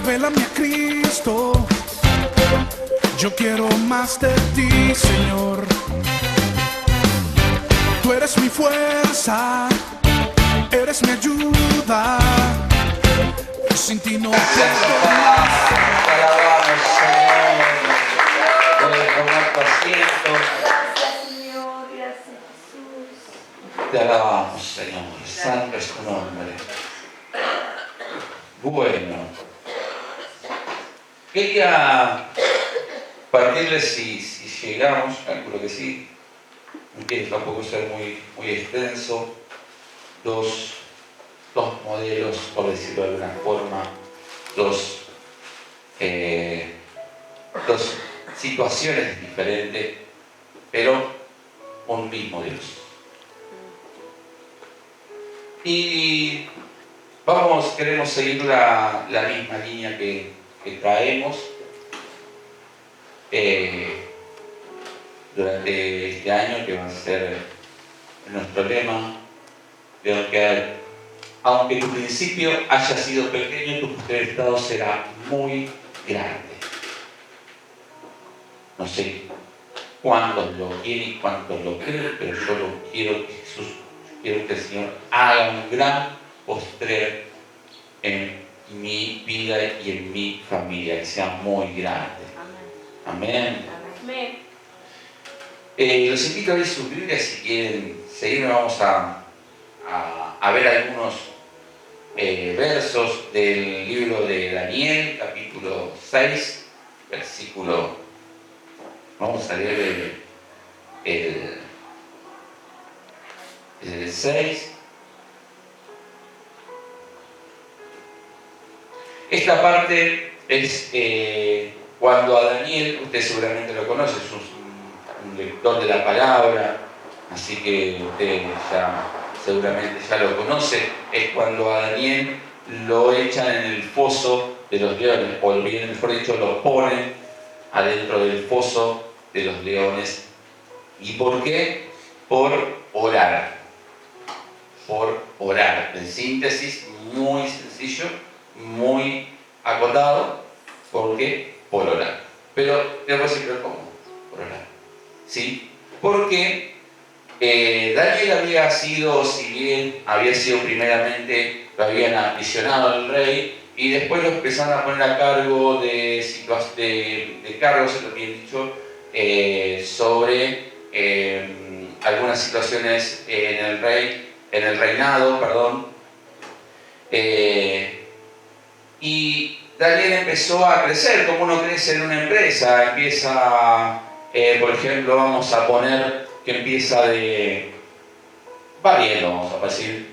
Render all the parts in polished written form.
Revélame a Cristo. Yo quiero más de ti, Señor. Tú eres mi fuerza, eres mi ayuda. Sin ti no puedo más. Te alabamos, Señor. Puedes tomar tu asiento. Gracias, Señor. Gracias, Jesús. Te alabamos, Señor. Santo es tu nombre. Bueno, quería partirles si llegamos, calculo que sí, no quiere tampoco ser muy extenso, dos modelos, por decirlo de alguna forma, dos situaciones diferentes, pero un mismo Dios. Y queremos seguir la misma línea que traemos durante este año, que va a ser nuestro lema, de que aunque tu principio haya sido pequeño, tu estado será muy grande. No sé cuántos lo quieren y cuántos lo creen, pero yo lo quiero que Jesús, quiero que el Señor haga un gran postrer en mi vida y en mi familia, que sea muy grande. Amén. Amén. Los invito a ver sus Biblias si quieren seguirme. Vamos a ver algunos versos del libro de Daniel, capítulo 6, versículo. Vamos a leer el 6. Esta parte es cuando a Daniel, usted seguramente lo conoce, es un lector de la palabra, así que usted seguramente ya lo conoce. Es cuando a Daniel lo echan en el foso de los leones, o bien mejor dicho, lo ponen adentro del foso de los leones. ¿Y por qué? Por orar. Por orar. En síntesis, muy sencillo, muy acotado. ¿Por qué? Por orar. Pero te voy a decir, ¿pero cómo? Por orar. ¿Sí? Porque Daniel había sido, si bien había sido primeramente, lo habían aprisionado al rey, y después lo empezaron a poner a cargo de cargos, se lo habían dicho, sobre algunas situaciones en el reinado, perdón. Y Daniel empezó a crecer, como uno crece en una empresa, empieza, por ejemplo, vamos a poner que empieza barriendo, vamos a decir,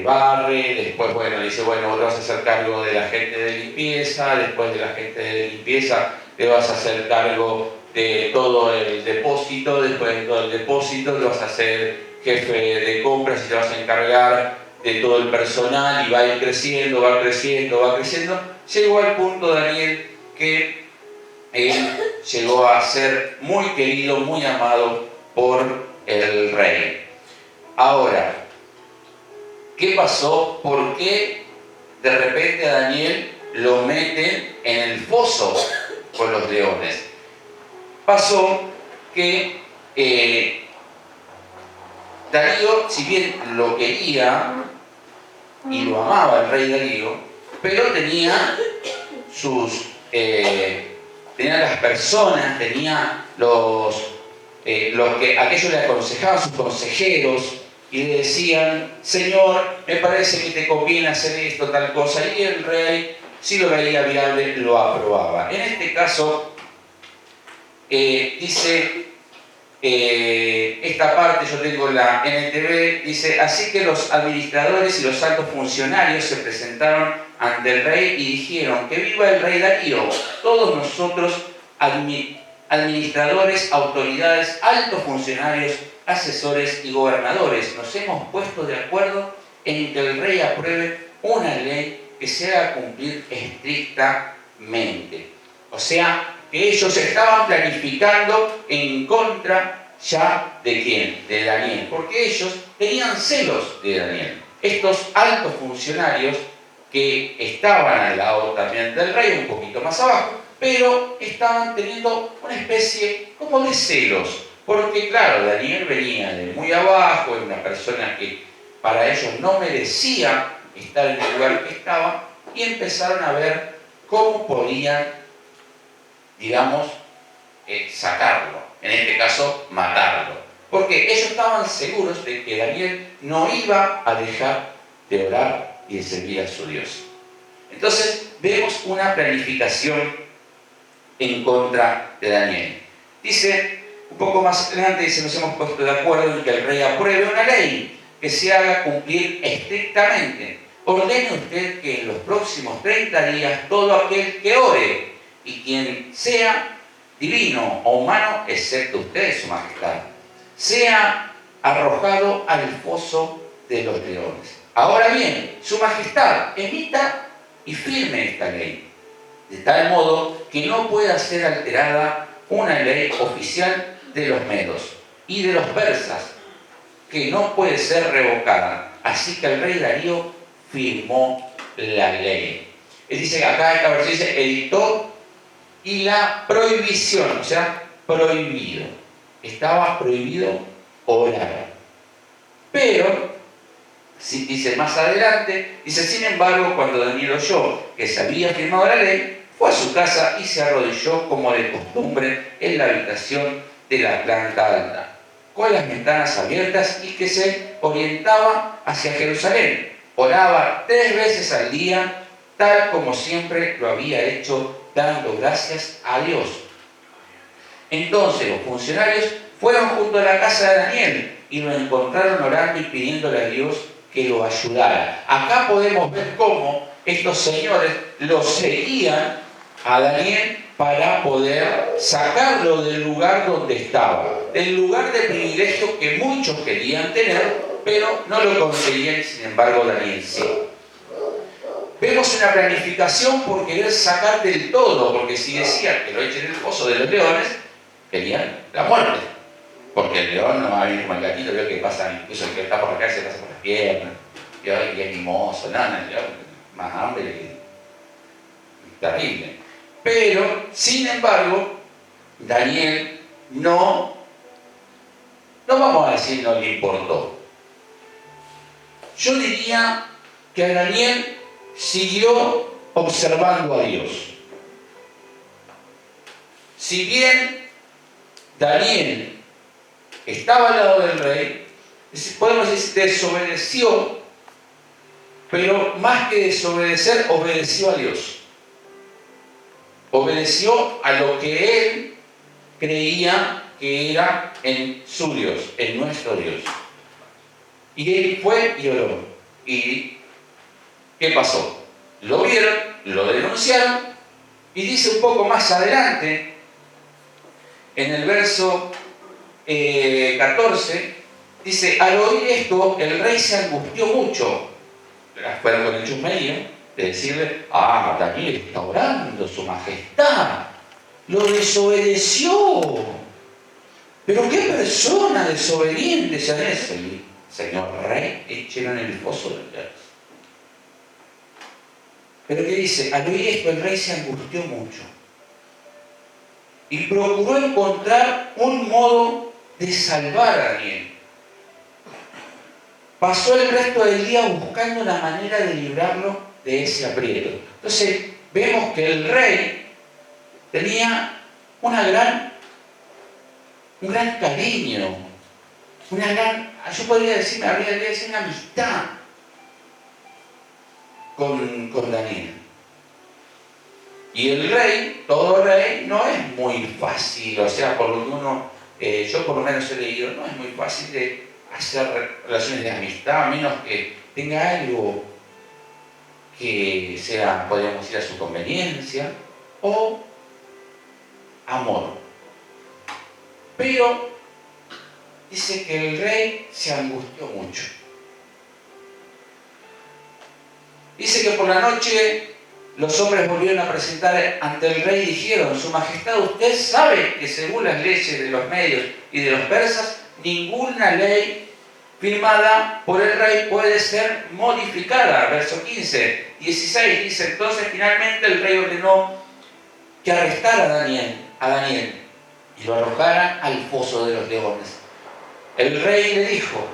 barre, después, bueno, dice, bueno, vos te vas a hacer cargo de la gente de limpieza, después de la gente de limpieza te vas a hacer cargo de todo el depósito, después de todo el depósito te vas a hacer jefe de compras y te vas a encargar de todo el personal, y va a ir creciendo, va creciendo, va creciendo. Llegó al punto, Daniel, que él llegó a ser muy querido, muy amado por el rey. Ahora, ¿qué pasó? ¿Por qué de repente a Daniel lo meten en el foso con los leones? Pasó que Darío, si bien lo quería y lo amaba el rey Darío, pero tenía tenía las personas, tenía aquellos le aconsejaban, sus consejeros, y le decían, Señor, me parece que te conviene hacer esto, tal cosa, y el rey, si lo veía viable, lo aprobaba. En este caso, dice esta parte, yo tengo la NTV, dice, así que los administradores y los altos funcionarios se presentaron ante el rey y dijeron, que viva el rey Darío, todos nosotros administradores, autoridades, altos funcionarios, asesores y gobernadores nos hemos puesto de acuerdo en que el rey apruebe una ley que se haga cumplir estrictamente. O sea, que ellos estaban planificando en contra ya de ¿quién? De Daniel, porque ellos tenían celos de Daniel. Estos altos funcionarios que estaban al lado también del rey, un poquito más abajo, pero estaban teniendo una especie como de celos, porque claro, Daniel venía de muy abajo, era una persona que para ellos no merecía estar en el lugar que estaba, y empezaron a ver cómo podían, digamos, sacarlo, en este caso matarlo, porque ellos estaban seguros de que Daniel no iba a dejar de orar y de servir a su Dios. Entonces vemos una planificación en contra de Daniel. Dice, un poco más adelante, dice, nos hemos puesto de acuerdo en que el rey apruebe una ley que se haga cumplir estrictamente. Ordene usted que en los próximos 30 días todo aquel que ore y quien sea divino o humano, excepto usted, su majestad, sea arrojado al foso de los leones. Ahora bien, su majestad emita y firme esta ley, de tal modo que no pueda ser alterada una ley oficial de los medos y de los persas, que no puede ser revocada. Así que el rey Darío firmó la ley. Él dice, acá esta versión dice, editó, y la prohibición, o sea, prohibido. Estaba prohibido orar. Pero, si dice más adelante, dice, sin embargo, cuando Daniel oyó que se había firmado la ley, fue a su casa y se arrodilló como de costumbre en la habitación de la planta alta, con las ventanas abiertas y que se orientaba hacia Jerusalén. Oraba 3 veces al día, tal como siempre lo había hecho, dando gracias a Dios. Entonces los funcionarios fueron junto a la casa de Daniel y lo encontraron orando y pidiéndole a Dios que lo ayudara. Acá podemos ver cómo estos señores lo seguían a Daniel para poder sacarlo del lugar donde estaba, del lugar de privilegio que muchos querían tener, pero no lo conseguían, sin embargo Daniel sí. Vemos una planificación por querer sacar del todo, porque si decían que lo echen en el foso de los leones, querían la muerte. Porque el león no va a venir como el gatito, veo que pasa, incluso el que está por la calle se pasa por las piernas, y es mimoso, nada, el león, más hambre, terrible. Pero, sin embargo, Daniel no vamos a decir no le importó. Yo diría que a Daniel siguió observando a Dios. Si bien Daniel estaba al lado del rey, podemos decir desobedeció, pero más que desobedecer, obedeció a Dios. Obedeció a lo que él creía que era en su Dios, en nuestro Dios. Y él fue y oró. ¿Y qué pasó? Lo vieron, lo denunciaron, y dice un poco más adelante, en el verso 14, dice, al oír esto, el rey se angustió mucho. Fueron con el chusmerío de decirle, Daniel está orando, su majestad, lo desobedeció. Pero qué persona desobediente se es el señor rey, echaron en el foso del leones. Pero ¿qué dice? Al oír esto el rey se angustió mucho y procuró encontrar un modo de salvar a Daniel. Pasó el resto del día buscando la manera de librarlo de ese aprieto. Entonces vemos que el rey tenía un gran cariño, yo podría decir, habría que decir una amistad con Daniel. Y el rey, todo rey, no es muy fácil, o sea, por lo que uno, yo por lo menos he leído, no es muy fácil de hacer relaciones de amistad, a menos que tenga algo que sea, podríamos decir, a su conveniencia, o amor. Pero dice que el rey se angustió mucho. Dice que por la noche los hombres volvieron a presentar ante el rey y dijeron, Su Majestad, usted sabe que según las leyes de los medios y de los persas, ninguna ley firmada por el rey puede ser modificada. Verso 15, 16 dice, entonces finalmente el rey ordenó que arrestara a Daniel y lo arrojara al foso de los leones. El rey le dijo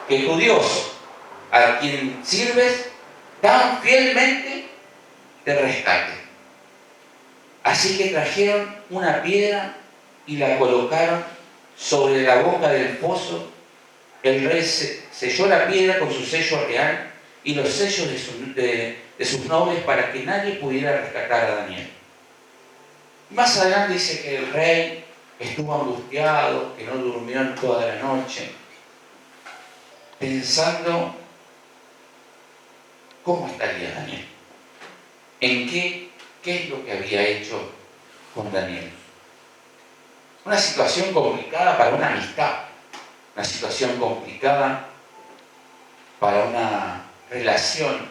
que tu Dios, a quien sirves tan fielmente, te rescate. Así que trajeron una piedra y la colocaron sobre la boca del foso. El rey selló la piedra con su sello real y los sellos de sus nobles para que nadie pudiera rescatar a Daniel. Más adelante dice que el rey estuvo angustiado, que no durmió en toda la noche, pensando cómo estaría Daniel, en qué es lo que había hecho con Daniel. Una situación complicada para una amistad, una situación complicada para una relación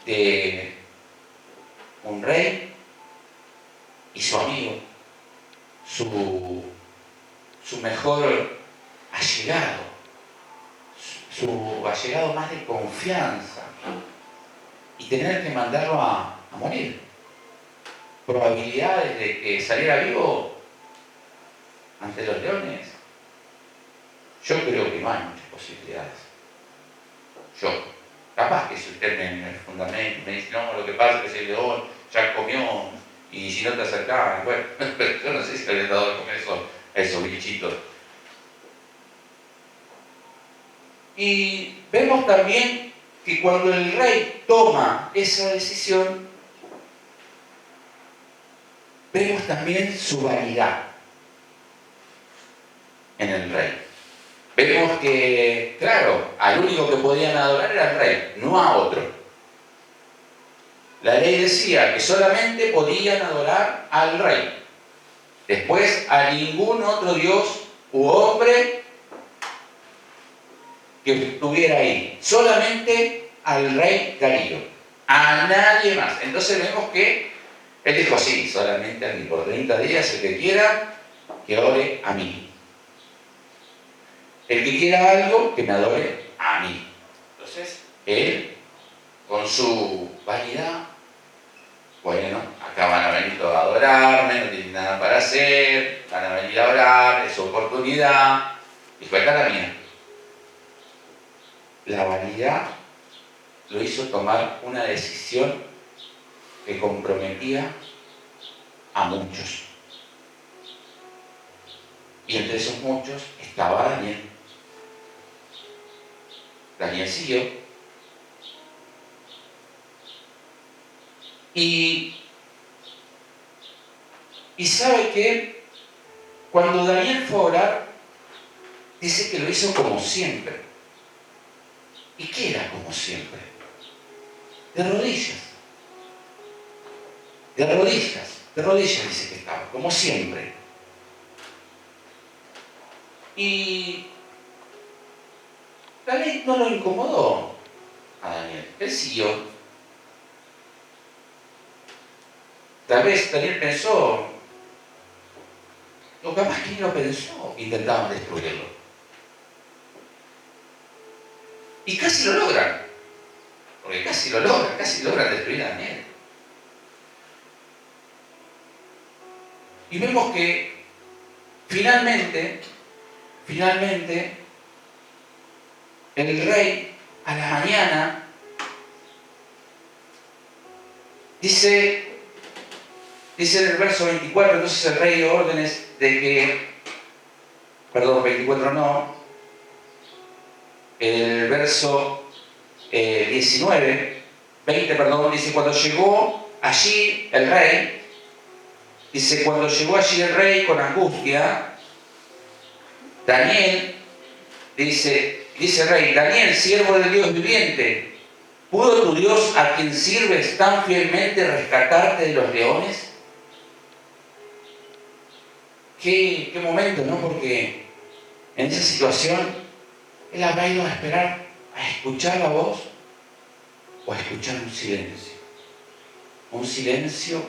de un rey y su amigo, su mejor allegado, su allegado más de confianza, y tener que mandarlo a morir. Probabilidades de que saliera vivo ante los leones, yo creo que no hay muchas posibilidades. Capaz que si usted me fundamenta y me dice, no, lo que pasa es que ese león ya comió, y si no te acercaban, bueno, pero yo no sé si le habían dado de comer esos bichitos. Y vemos también que cuando el rey toma esa decisión, vemos también su vanidad en el rey. Vemos que, claro, al único que podían adorar era al rey, no a otro. La ley decía que solamente podían adorar al rey. Después a ningún otro dios u hombre que estuviera ahí. Solamente al rey Darío. A nadie más. Entonces vemos que él dijo, sí, solamente a mí. Por 30 días el que quiera, que ore a mí. El que quiera algo, que me adore a mí. Entonces, él, con su vanidad, bueno, acá van a venir todos a adorarme, no tienen nada para hacer, van a venir a orar, es su oportunidad, y fue acá la mía. La vanidad lo hizo tomar una decisión que comprometía a muchos. Y entre esos muchos estaba Daniel. Daniel siguió. Y sabe que cuando Daniel fue a orar, dice que lo hizo como siempre. ¿Y qué era como siempre? De rodillas. De rodillas dice que estaba, como siempre. Y la ley no lo incomodó a Daniel. Él siguió. Tal vez Daniel pensó, o capaz que ni lo pensó, intentaban destruirlo. Y casi lo logran. Porque casi logran destruir a Daniel. Y vemos que finalmente, el rey a la mañana dice en el verso 24, entonces el rey dio órdenes de que, 24 no, el verso 19, 20, perdón, dice, cuando llegó allí el rey con angustia, Daniel, dice el rey, Daniel, siervo del Dios viviente, ¿pudo tu Dios a quien sirves tan fielmente rescatarte de los leones? Qué momento, ¿no? Porque en esa situación él habrá ido a esperar a escuchar la voz o a escuchar un silencio. Un silencio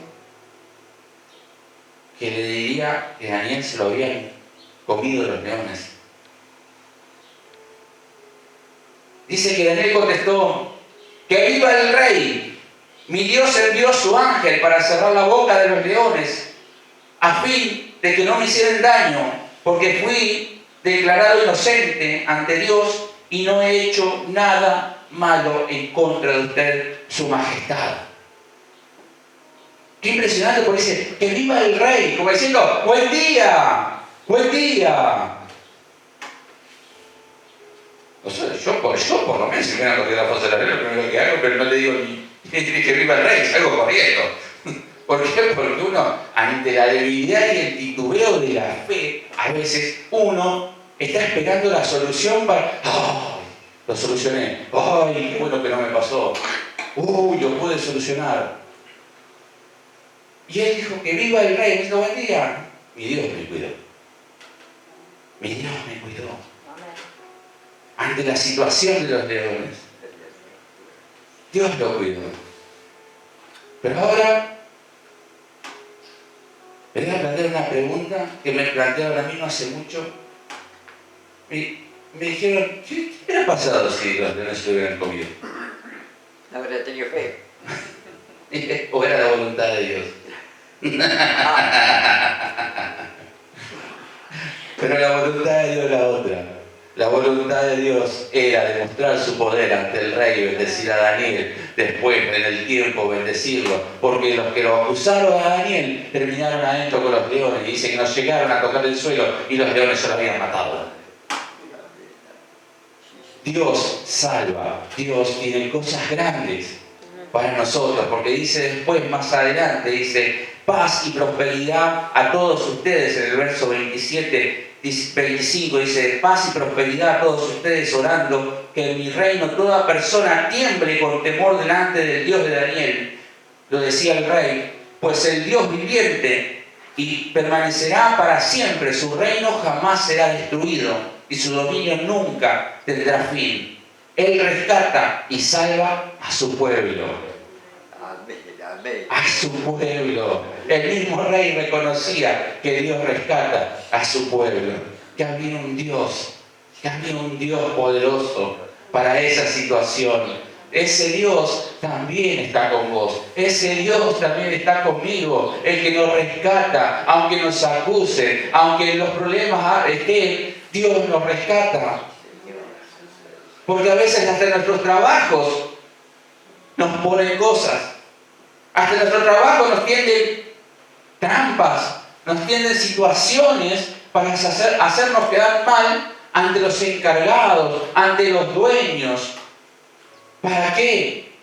que le diría que Daniel se lo habían comido los leones. Dice que Daniel contestó: ¡que viva el rey! Mi Dios envió su ángel para cerrar la boca de los leones, a fin de que no me hicieran daño, porque fui declarado inocente ante Dios y no he hecho nada malo en contra de usted, su majestad. Qué impresionante, porque dice: ¡que viva el rey! Como diciendo: ¡buen día! ¡Buen día! O sea, yo por lo menos, si me van a correr la fosa de la rey, lo primero que hago, pero no le digo ni que viva el rey, salgo corriendo. ¿Por qué? Porque uno, ante la debilidad y el titubeo de la fe, a veces uno está esperando la solución para... ¡ay! Lo solucioné. ¡Ay, qué bueno que no me pasó! ¡Uy, lo pude solucionar! Y él dijo: que viva el rey. Me dijo: buen día. Mi Dios me cuidó. Mi Dios me cuidó. Ante la situación de los leones, Dios lo cuidó. Pero ahora me voy a plantear una pregunta que me plantearon a mí no hace mucho. Me dijeron: ¿qué hubiera pasado si los leones se hubieran comido? No habría tenido fe. ¿O era la voluntad de Dios? Pero la voluntad de Dios era otra. La voluntad de Dios era demostrar su poder ante el rey y bendecir a Daniel. Después, en el tiempo, bendecirlo. Porque los que lo acusaron a Daniel terminaron adentro con los leones. Y dice que nos llegaron a tocar el suelo y los leones se lo habían matado. Dios salva. Dios tiene cosas grandes para nosotros. Porque dice después, más adelante, dice: paz y prosperidad a todos ustedes. En el verso 25 dice: paz y prosperidad a todos ustedes, orando que en mi reino toda persona tiemble con temor delante del Dios de Daniel. Lo decía el rey: pues el Dios viviente y permanecerá para siempre, su reino jamás será destruido y su dominio nunca tendrá fin. Él rescata y salva a su pueblo. A su pueblo. El mismo rey reconocía que Dios rescata a su pueblo, que había un Dios poderoso para esa situación. Ese Dios también está con vos. Ese Dios también está conmigo. El que nos rescata, aunque nos acuse, aunque los problemas estén, Dios nos rescata. Porque a veces hasta en nuestros trabajos nos ponen cosas. Hasta en nuestro trabajo nos tienden trampas, nos tienden situaciones para hacernos quedar mal ante los encargados, ante los dueños. ¿Para qué?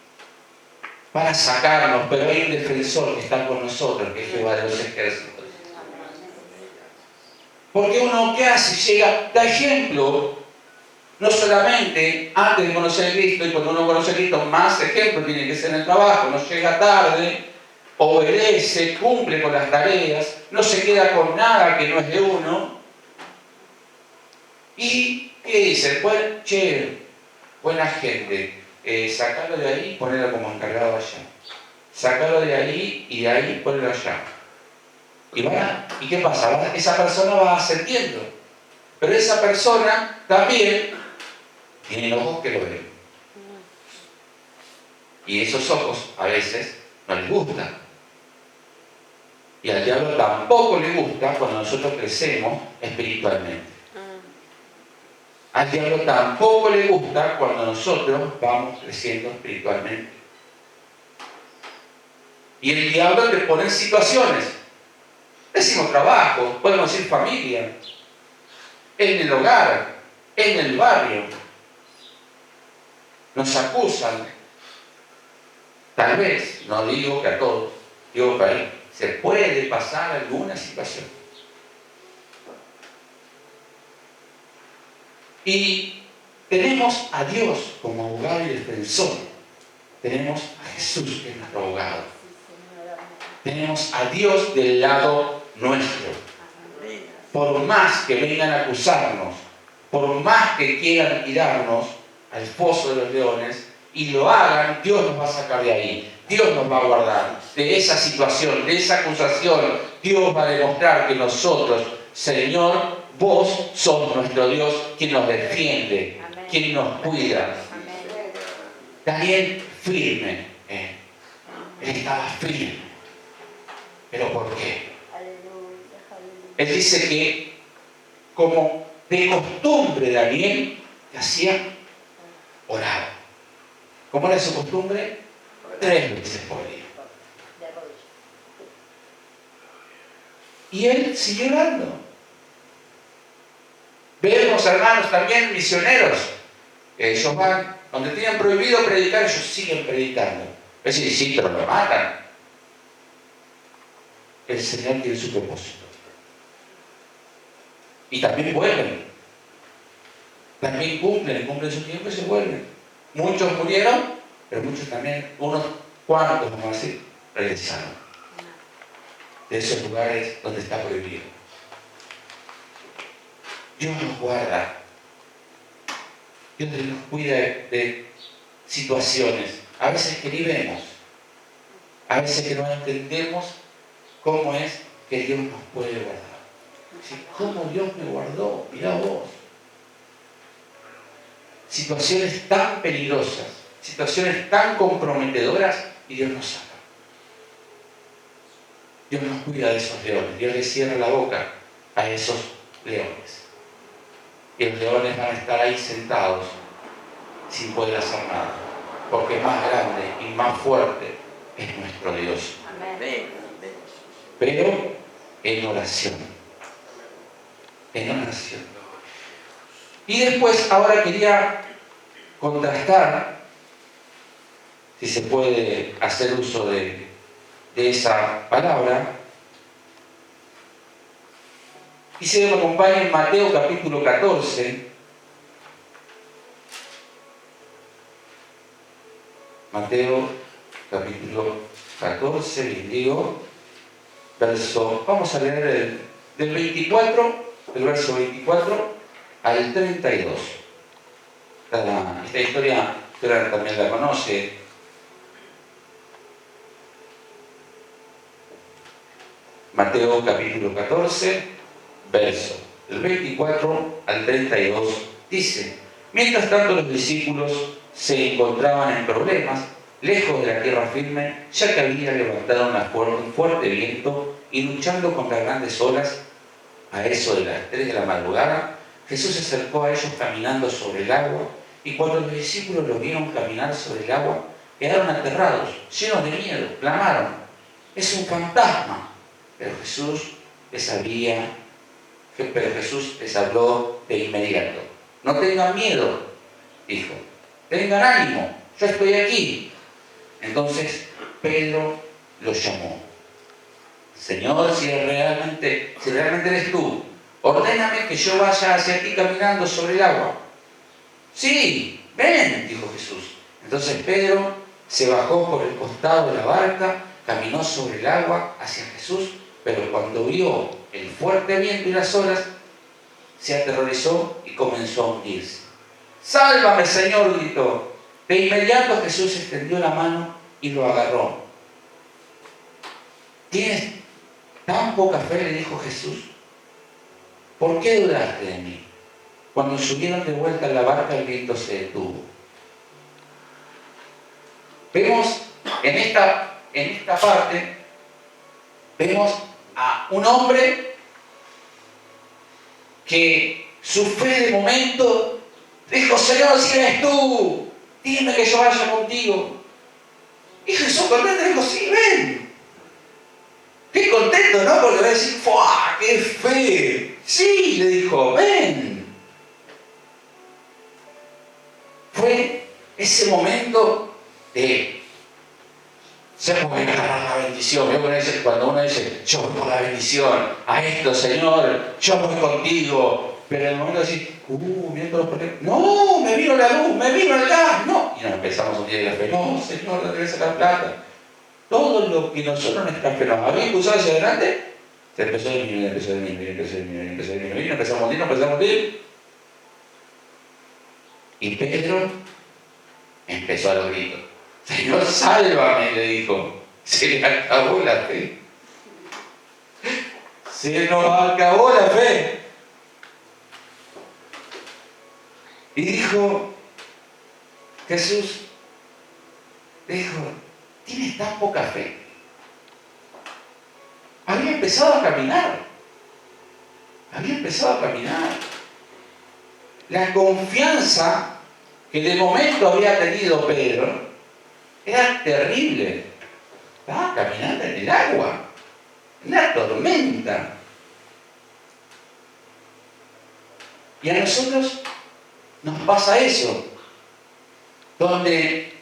Para sacarnos, pero hay un defensor que está con nosotros, que es Jehová de los ejércitos. Porque uno, ¿qué hace? Llega, da ejemplo, no solamente antes de conocer a Cristo, y cuando uno conoce a Cristo, más ejemplo tiene que ser en el trabajo. No llega tarde, obedece, cumple con las tareas, no se queda con nada que no es de uno. ¿Y qué dice? Pues, che, buena gente, sacarlo de ahí y ponerlo como encargado allá. Sacarlo de ahí y de ahí ponerlo allá. ¿Y qué pasa? Esa persona va ascendiendo. Pero esa persona también tiene ojos que lo ven. Y esos ojos a veces no les gustan. Y al diablo tampoco le gusta cuando nosotros crecemos espiritualmente. Al diablo tampoco le gusta cuando nosotros vamos creciendo espiritualmente. Y el diablo te pone en situaciones. Decimos trabajo, podemos decir familia, en el hogar, en el barrio. Nos acusan. Tal vez, no digo que a todos, digo que ahí se puede pasar alguna situación. Y tenemos a Dios como abogado y defensor. Tenemos a Jesús que es nuestro abogado. Tenemos a Dios del lado nuestro. Por más que vengan a acusarnos, por más que quieran tirarnos al foso de los leones, y lo hagan, Dios nos va a sacar de ahí. Dios nos va a guardar de esa situación, de esa acusación. Dios va a demostrar que nosotros, Señor, vos sos nuestro Dios, quien nos defiende, quien nos cuida. Daniel firme. Él estaba firme. ¿Pero por qué? Aleluya, aleluya. Él dice que, como de costumbre, Daniel, ¿qué hacía? Oraba. ¿Cómo era su costumbre? 3 veces por día. De rodillas. Y él siguió orando. Vemos, hermanos, también misioneros. Ellos van, donde tenían prohibido predicar, ellos siguen predicando. Es decir, sí, pero lo matan. El Señor tiene su propósito. Y también vuelven. También cumplen su tiempo y se vuelven. Muchos murieron, pero muchos también, unos cuantos, vamos a decir, regresaron. De esos lugares donde está prohibido. Dios nos guarda. Dios nos cuida de situaciones. A veces que ni vemos. A veces que no entendemos cómo es que Dios nos puede guardar. ¿Cómo Dios me guardó? Mirá vos. Situaciones tan peligrosas, situaciones tan comprometedoras, y Dios nos saca. Dios nos cuida de esos leones. Dios le cierra la boca a esos leones. Y los leones van a estar ahí sentados sin poder hacer nada. Porque más grande y más fuerte es nuestro Dios. Amén. Pero en oración. En oración. Y después, ahora quería contrastar, si se puede hacer uso de esa palabra. Quisiera que me acompañen en Mateo capítulo 14. Mateo capítulo 14, les digo, vamos a leer del 24, del verso 24 al 32. Esta historia ustedes también la conoce. Mateo capítulo 14, verso del 24 al 32, dice: mientras tanto los discípulos se encontraban en problemas, lejos de la tierra firme, ya que había levantado un fuerte viento y luchando contra grandes olas. A eso de las 3 de la madrugada, Jesús se acercó a ellos caminando sobre el agua, y cuando los discípulos lo vieron caminar sobre el agua, quedaron aterrados, llenos de miedo, clamaron: ¡es un fantasma! Pero Jesús les habló de inmediato. No tengan miedo, dijo. Tengan ánimo, yo estoy aquí. Entonces Pedro los llamó. Señor, si realmente eres tú, ordéname que yo vaya hacia ti caminando sobre el agua. Sí, ven, dijo Jesús. Entonces Pedro se bajó por el costado de la barca, caminó sobre el agua hacia Jesús, pero cuando vio el fuerte viento y las olas, se aterrorizó y comenzó a hundirse. ¡Sálvame, Señor!, gritó. De inmediato Jesús extendió la mano y lo agarró. ¿Tienes tan poca fe?, le dijo Jesús. ¿Por qué dudaste de mí? Cuando subieron de vuelta a la barca, el viento se detuvo. Vemos en esta parte, vemos a un hombre que su fe de momento dijo: Señor, si eres tú, dime que yo vaya contigo. Y Jesús contento dijo: sí, ven. Qué contento, ¿no? Porque va a decir: ¡fua! ¡Qué fe! Sí, le dijo: ven. Fue ese momento de: yo voy a agarrar la bendición. Cuando uno dice: yo voy por la bendición, a esto, Señor, yo voy contigo. Pero en el momento de decir: viendo los problemas, no, me vino la luz, me vino el gas, no. Y nos empezamos un día de la fe: no, Señor, no tenés sacar plata. Todo lo que nosotros nuestra fe nos había impulsado hacia adelante, se empezó a disminuir, y empezamos a hundir. Y Pedro empezó a los gritos: Señor, sálvame, le dijo. Se le acabó la fe. Se nos acabó la fe. Y dijo Jesús: le dijo, tienes tan poca fe. Había empezado a caminar. La confianza que de momento había tenido Pedro era terrible. Estaba caminando en el agua, una tormenta. Y a nosotros nos pasa eso, donde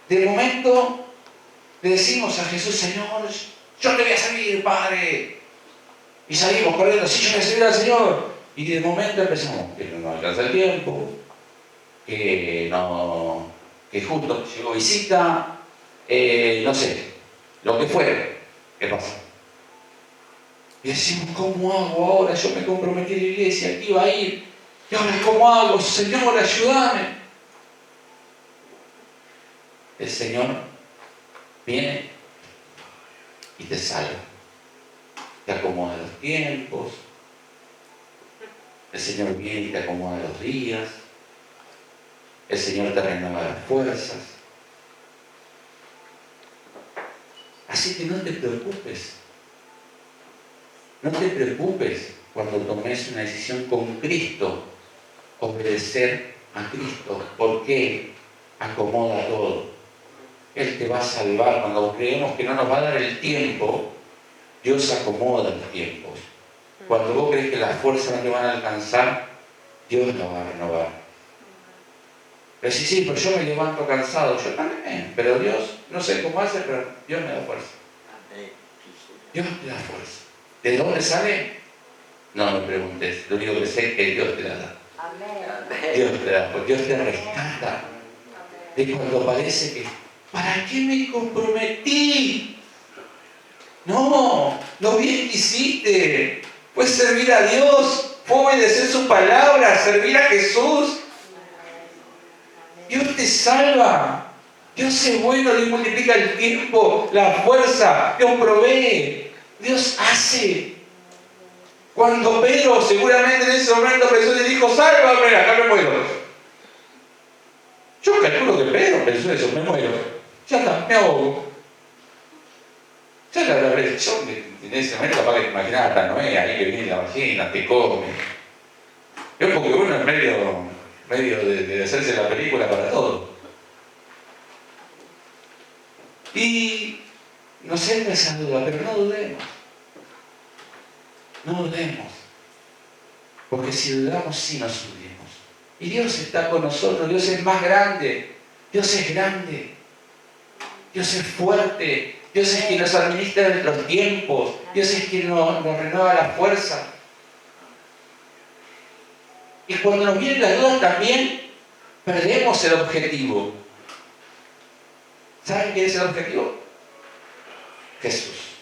de momento le decimos a Jesús, Señor, yo te voy a servir, Padre. Y salimos corriendo, sí, yo voy a servir al Señor. Y de momento empezamos, que no nos alcanza el tiempo, que justo llegó visita, no sé, lo que fuere. ¿Qué pasa? Y decimos, ¿cómo hago ahora? Yo me comprometí a la iglesia, aquí iba a ir. ¿Y ahora cómo hago? Señor, ayúdame. El Señor viene y te salva. Te acomoda los tiempos. El Señor viene y te acomoda los días. El Señor te renueva las fuerzas. Así que no te preocupes. No te preocupes cuando tomes una decisión con Cristo, obedecer a Cristo, porque acomoda todo. Él te va a salvar. Cuando creemos que no nos va a dar el tiempo, Dios acomoda los tiempos. Cuando vos crees que las fuerzas no te van a alcanzar, Dios nos va a renovar. Pero sí, pero yo me levanto cansado. Yo también, pero Dios, no sé cómo hace, pero Dios me da fuerza. Dios te da fuerza. ¿De dónde sale? No me preguntes. Lo único que sé es que Dios te la da. Amén. Dios te da, porque Dios te rescata. De cuando parece que, ¿para qué me comprometí? No, lo bien que hiciste. Fue servir a Dios, fue obedecer su palabra, servir a Jesús. Dios te salva. Dios es bueno, Dios multiplica el tiempo, la fuerza, Dios provee, Dios hace. Cuando Pedro seguramente en ese momento Jesús le dijo, sálvame, acá me muero. Yo calculo que Pedro pensó eso, me muero. Ya está, me ahogo. Ya la yo en ese momento capaz que te imaginaba hasta Noé, ahí que viene la ballena, te come. Es porque uno es medio de hacerse la película para todo. Y nos entra esa duda, pero no dudemos. No dudemos. Porque si dudamos, sí nos hundimos. Y Dios está con nosotros, Dios es más grande, Dios es grande, Dios es fuerte, Dios es quien nos administra los tiempos, Dios es quien nos renueva la fuerza. Y cuando nos vienen las dudas también, perdemos el objetivo. ¿Saben quién es el objetivo? Jesús.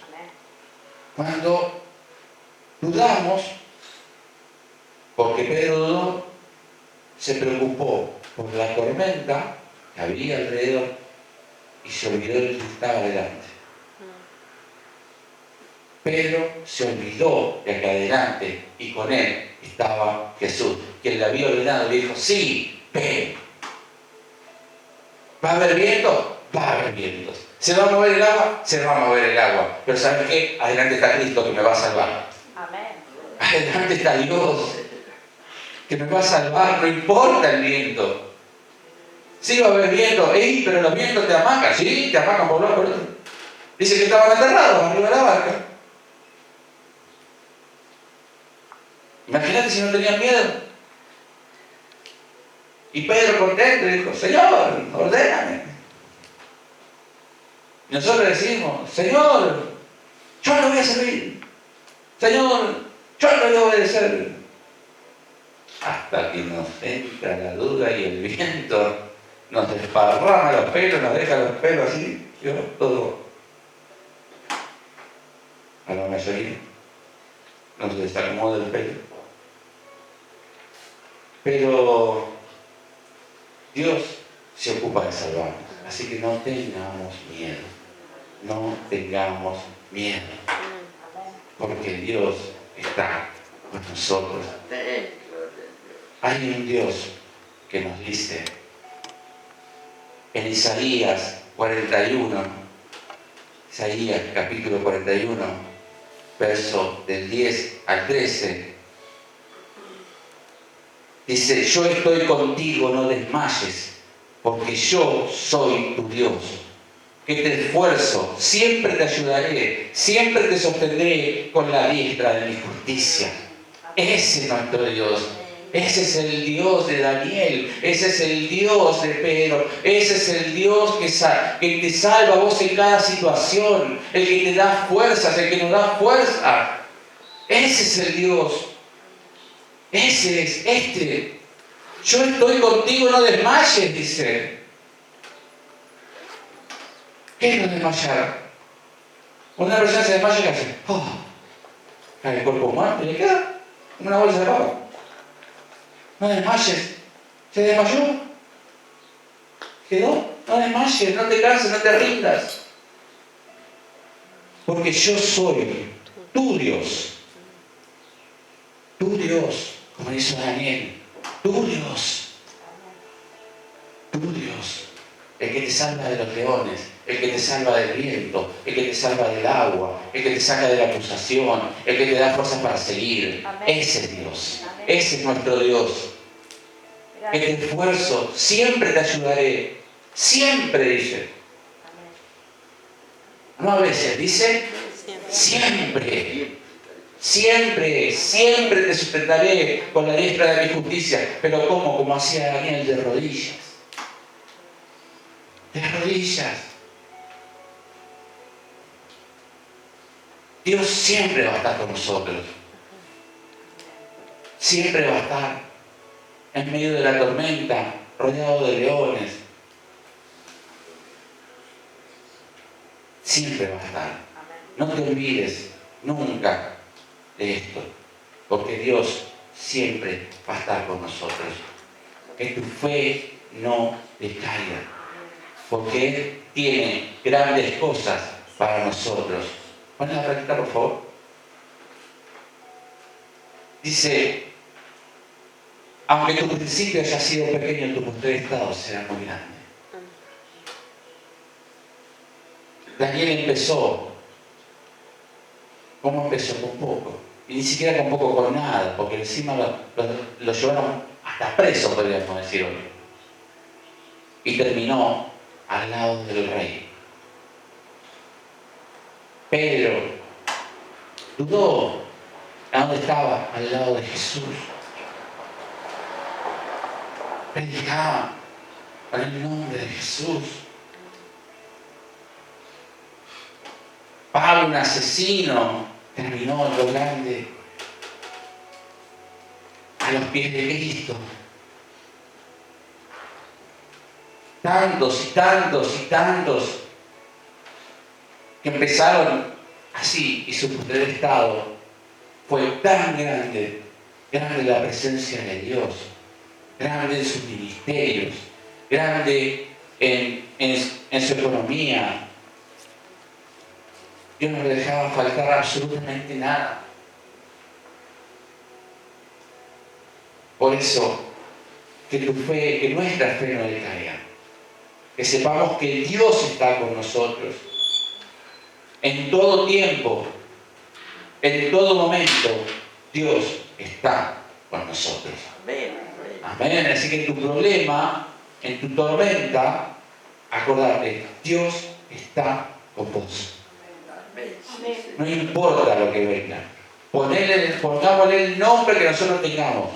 Cuando dudamos, porque Pedro dudó, se preocupó por la tormenta que había alrededor y se olvidó del que estaba delante. Pedro se olvidó de acá adelante y con él estaba Jesús, quien le había ordenado y le dijo, sí, ven. ¿Va a haber viento? Va a haber vientos. ¿Se va a mover el agua? Se va a mover el agua. Pero ¿saben qué? Adelante está Cristo que me va a salvar. Amén. Adelante está Dios que me va a salvar, no importa el viento. Sí va a haber viento, pero los vientos te amacan, sí, te amacan por un lado por otro. Dice que estaban aterrados arriba de la barca. Imagínate si no tenían miedo. Y Pedro contento dijo, Señor, ordéname. Y nosotros decimos, Señor, yo no voy a servir. Señor, yo no voy a obedecer. Hasta que nos entra la duda y el viento nos desparrama los pelos, nos deja los pelos así, yo todo. A la mayoría nos desacomoda el pelo. Pero Dios se ocupa de salvarnos, así que no tengamos miedo, no tengamos miedo, porque Dios está con nosotros. Hay un Dios que nos dice, en Isaías 41, Isaías capítulo 41, verso del 10 al 13, dice: yo estoy contigo, no desmayes, porque yo soy tu Dios, que te esfuerzo, siempre te ayudaré, siempre te sostendré con la diestra de mi justicia. Ese es nuestro Dios. Ese es el Dios de Daniel, ese es el Dios de Pedro, ese es el Dios que te salva a vos en cada situación, el que te da fuerzas, el que nos da fuerza. Ese es el Dios. Ese es este. Yo estoy contigo, no desmayes, dice. ¿Qué es no desmayar? Cuando una persona se desmaya, ¿qué hace? Cae el cuerpo muerto y le queda como una bolsa de papa. No desmayes. ¿Se desmayó? ¿Quedó? No desmayes, no te canses, no te rindas. Porque yo soy tu Dios. Tu Dios, como hizo Daniel. Tu Dios. Tu Dios. El que te salva de los leones, el que te salva del viento, el que te salva del agua, el que te saca de la acusación, el que te da fuerzas para seguir. Amén. Ese es Dios. Amén. Ese es nuestro Dios. Que te esfuerzo, siempre te ayudaré. Siempre, dice. No a veces, dice siempre. Siempre, siempre te sustentaré con la diestra de mi justicia. Pero ¿cómo? Como hacía Daniel, de rodillas. De rodillas. Dios siempre va a estar con nosotros. Siempre va a estar en medio de la tormenta, rodeado de leones. Siempre va a estar. No te olvides nunca de esto, porque Dios siempre va a estar con nosotros. Que tu fe no decaiga, porque Él tiene grandes cosas para nosotros. Pon la práctica, por favor. Dice: aunque tu principio haya sido pequeño, tu posterior estado será muy grande. Daniel empezó. ¿Cómo empezó? Con poco. Y ni siquiera con poco, con nada, porque encima lo llevaron hasta preso, podríamos decir hoy. Y terminó al lado del rey. Pedro dudó. ¿A dónde estaba? Al lado de Jesús. Predicaba en el nombre de Jesús. Pablo, un asesino, terminó en lo grande a los pies de Cristo. Tantos y tantos y tantos que empezaron así, y su posterior estado fue tan grande, grande la presencia de Dios, grande en sus ministerios, grande en su economía. Dios no le dejaba faltar absolutamente nada. Por eso, que nuestra fe no decaiga. Que sepamos que Dios está con nosotros. En todo tiempo, en todo momento, Dios está con nosotros. Amén. Amén. Así que en tu problema, en tu tormenta, acordate, Dios está con vos. No importa lo que venga. Pongámosle el nombre que nosotros tengamos.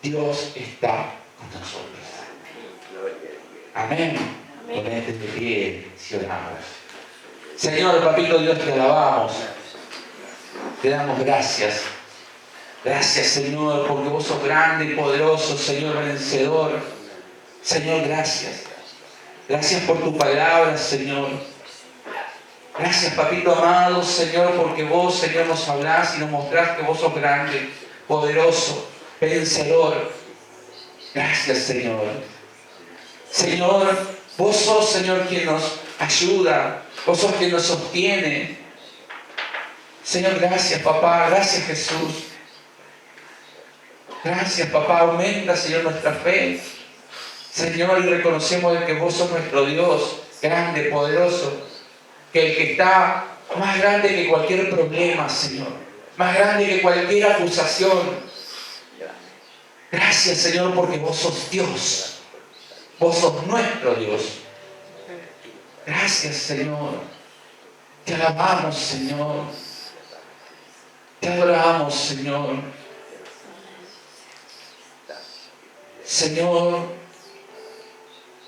Dios está con nosotros. Amén. Ponete de pie si oramos. Señor, papito Dios, te alabamos. Te damos gracias. Gracias, Señor, porque vos sos grande y poderoso, Señor, vencedor. Señor, gracias. Gracias por tu palabra, Señor. Gracias, papito amado, Señor, porque vos, Señor, nos hablás y nos mostrás que vos sos grande, poderoso, vencedor. Gracias, Señor. Señor, vos sos, Señor, quien nos ayuda. Vos sos quien nos sostiene. Señor, gracias, papá. Gracias, Jesús. Gracias, papá. Aumenta, Señor, nuestra fe. Señor, y reconocemos de que vos sos nuestro Dios, grande, poderoso, que el que está más grande que cualquier problema, Señor, más grande que cualquier acusación. Gracias, Señor, porque vos sos Dios, vos sos nuestro Dios. Gracias, Señor, te alabamos, Señor, te adoramos, Señor. Señor,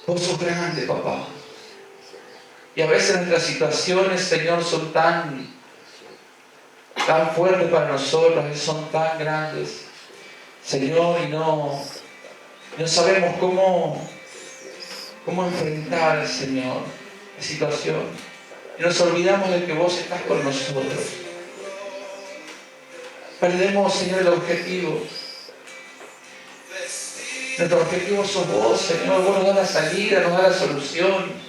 vos sos grande, papá. Y a veces nuestras situaciones, Señor, son tan fuertes para nosotros, son tan grandes, Señor, y no sabemos cómo enfrentar, Señor, la situación. Y nos olvidamos de que vos estás con nosotros. Perdemos, Señor, el objetivo. Nuestro objetivo sos vos, Señor. Vos nos das la salida, nos das la solución.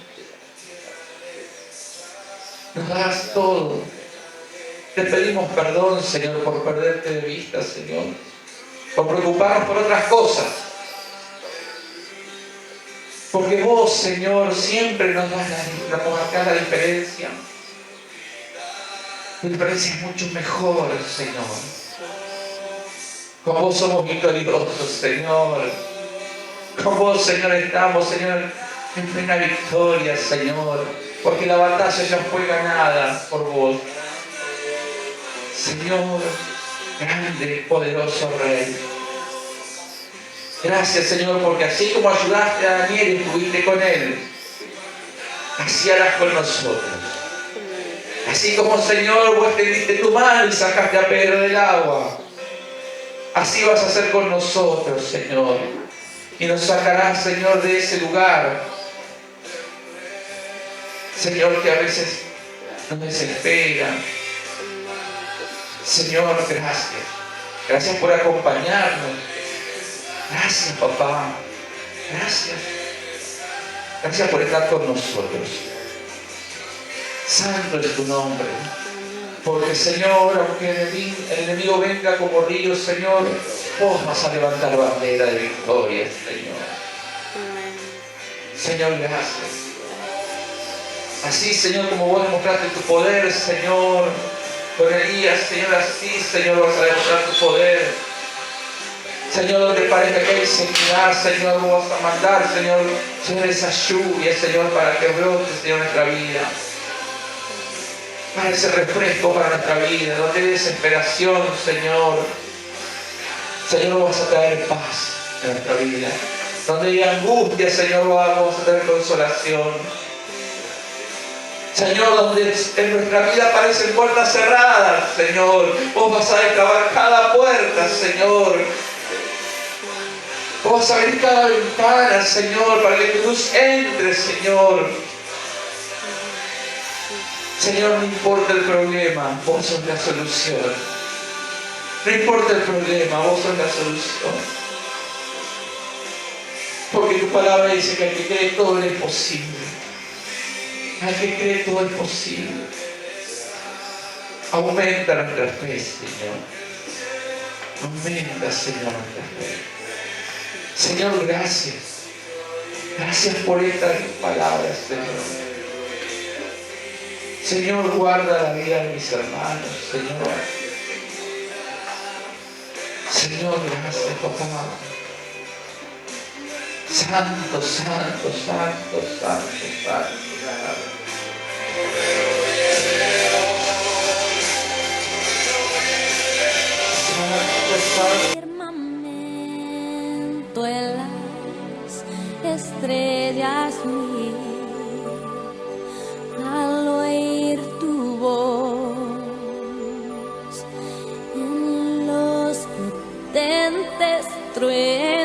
Nos das todo. Te pedimos perdón, Señor, por perderte de vista, Señor. Por preocuparnos por otras cosas. Porque vos, Señor, siempre nos marcás la diferencia. La diferencia es mucho mejor, Señor. Con vos somos victoriosos, Señor. Con vos, Señor, estamos, Señor, en plena victoria, Señor. Porque la batalla ya fue ganada por vos. Señor, grande, poderoso Rey. Gracias, Señor, porque así como ayudaste a Daniel y estuviste con él, así harás con nosotros. Así como, Señor, vos extendiste tu mano y sacaste a Pedro del agua, así vas a hacer con nosotros, Señor. Y nos sacarás, Señor, de ese lugar, Señor, que a veces nos desespera. Señor, gracias. Gracias por acompañarnos. Gracias, papá. Gracias. Gracias por estar con nosotros. Santo es tu nombre. Porque, Señor, aunque el enemigo venga como río, Señor, vos vas a levantar bandera de victoria, Señor. Señor, gracias. Así, Señor, como vos demostraste tu poder, Señor, con Elías, Señor, así, Señor, vas a demostrar tu poder. Señor, donde parezca que hay sequedad, Señor, vos vas a mandar, Señor, esa lluvia, Señor, para que brote, Señor, nuestra vida. Para ese refresco para nuestra vida, donde hay desesperación, Señor. Señor, vas a traer paz en nuestra vida. Donde hay angustia, Señor, vamos a traer consolación. Señor, donde en nuestra vida aparecen puertas cerradas, Señor, vos vas a destrabar cada puerta, Señor. Vos vas a abrir cada ventana, Señor, para que tu luz entre, Señor. Señor, no importa el problema, vos sos la solución. No importa el problema, vos sos la solución. Porque tu palabra dice que al que cree todo es posible. Al que cree todo es posible. Aumenta nuestra fe, Señor. Aumenta, Señor, nuestra fe. Señor, gracias. Gracias por estas palabras, Señor. Señor, guarda la vida de mis hermanos, Señor. Señor, gracias, papá. Santo, santo, santo, santo, santo. Firmamento en las estrellas mil, al oír tu voz en los potentes truenos.